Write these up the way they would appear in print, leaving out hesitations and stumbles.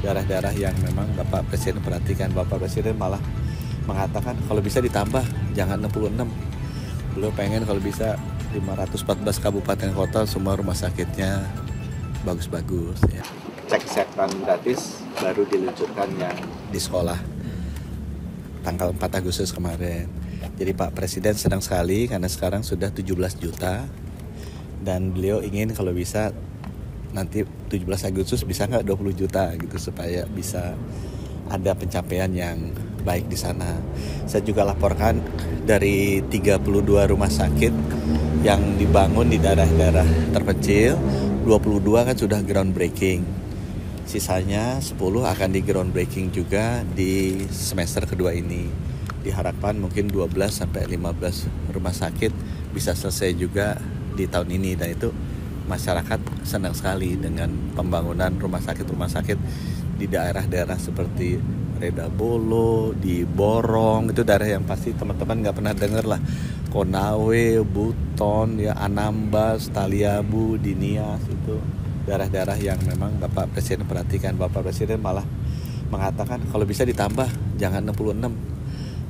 daerah-daerah yang memang Bapak Presiden perhatikan. Bapak Presiden malah mengatakan kalau bisa ditambah, jangan 66. Beliau pengen kalau bisa 514 kabupaten kota semua rumah sakitnya bagus-bagus ya. Cek kesehatan gratis baru diluncurkan yang di sekolah tanggal 4 Agustus kemarin. Jadi Pak Presiden senang sekali karena sekarang sudah 17 juta dan beliau ingin kalau bisa nanti 17 Agustus bisa nggak 20 juta gitu supaya bisa ada pencapaian yang baik di sana. Saya juga laporkan dari 32 rumah sakit yang dibangun di daerah-daerah terpencil, 22 kan sudah groundbreaking. Sisanya 10 akan di groundbreaking juga di semester kedua ini. Diharapkan mungkin 12 sampai 15 rumah sakit bisa selesai juga di tahun ini, dan itu masyarakat senang sekali dengan pembangunan rumah sakit di daerah-daerah seperti Redabolo, di Borong, itu daerah yang pasti teman-teman nggak pernah dengar lah. Konawe, Buton, ya Anambas, Taliabu, Dinias, itu daerah-daerah yang memang Bapak Presiden perhatikan. Bapak Presiden malah mengatakan kalau bisa ditambah, jangan 66.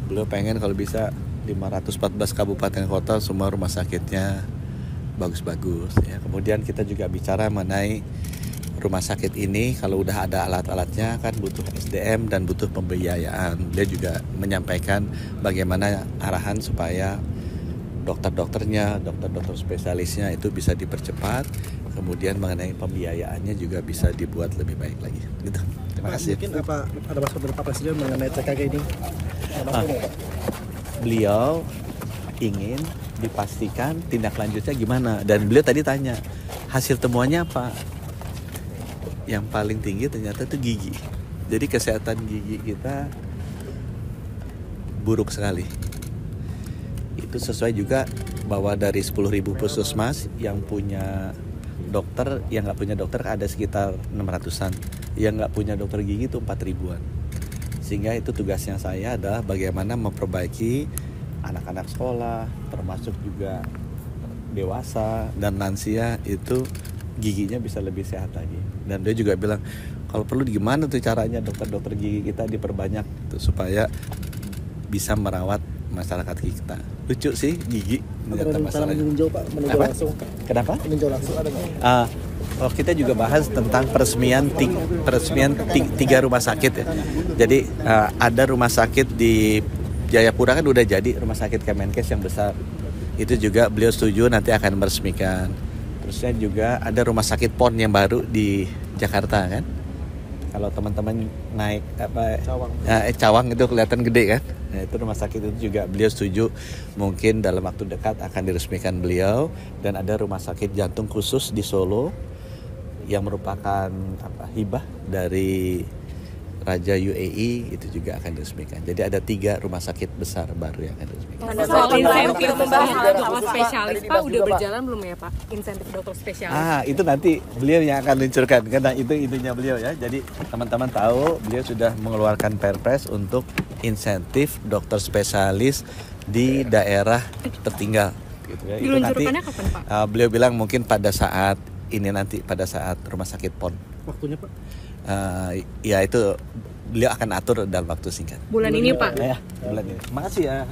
Beliau pengen kalau bisa 514 kabupaten kota semua rumah sakitnya bagus-bagus ya. Kemudian kita juga bicara mengenai rumah sakit ini, kalau udah ada alat-alatnya kan butuh SDM dan butuh pembiayaan. Dia juga menyampaikan bagaimana arahan supaya dokter-dokternya, dokter-dokter spesialisnya itu bisa dipercepat. Kemudian mengenai pembiayaannya juga bisa dibuat lebih baik lagi. Gitu. Terima kasih. Mungkin ada masukan dari Pak Presiden mengenai CKG ini? Beliau ingin dipastikan tindak lanjutnya gimana, dan beliau tadi tanya hasil temuannya apa. Yang paling tinggi ternyata itu gigi. Jadi kesehatan gigi kita buruk sekali. Itu sesuai juga bahwa dari 10.000 puskesmas yang punya dokter, yang nggak punya dokter ada sekitar 600-an. Yang nggak punya dokter gigi itu 4.000-an. Sehingga itu tugasnya saya adalah bagaimana memperbaiki anak-anak sekolah, termasuk juga dewasa dan lansia, itu giginya bisa lebih sehat lagi. Dan dia juga bilang kalau perlu gimana tuh caranya dokter-dokter gigi kita diperbanyak tuh, supaya bisa merawat masyarakat kita. Lucu sih gigi. Cara meninjau Pak, meninjau langsung. Kenapa? Meninjau langsung ada nggak? Kita juga bahas tentang peresmian tiga rumah sakit ya. Jadi ada rumah sakit di Jayapura kan udah jadi rumah sakit Kemenkes yang besar. Itu juga beliau setuju nanti akan meresmikan. Terusnya juga ada rumah sakit PON yang baru di Jakarta kan. Kalau teman-teman naik Cawang itu kelihatan gede kan. Nah, itu rumah sakit itu juga beliau setuju, mungkin dalam waktu dekat akan diresmikan beliau. Dan ada rumah sakit jantung khusus di Solo yang merupakan hibah dari Raja UAE, itu juga akan diresmikan. Jadi ada 3 rumah sakit besar baru yang akan diresmikan. Soal insentif pembahasan dokter spesialis Pak udah berjalan belum ya Pak? Insentif dokter spesialis. Itu nanti beliau yang akan luncurkan, karena itu itunya beliau ya. Jadi teman-teman tahu beliau sudah mengeluarkan Perpres untuk insentif dokter spesialis di daerah tertinggal. Gitu ya. Diluncurkannya kapan Pak? Beliau bilang mungkin pada saat ini nanti, pada saat rumah sakit PON. Waktunya Pak? Ya itu beliau akan atur dalam waktu singkat. Bulan ini Pak? Ya, bulan ini. Makasih ya.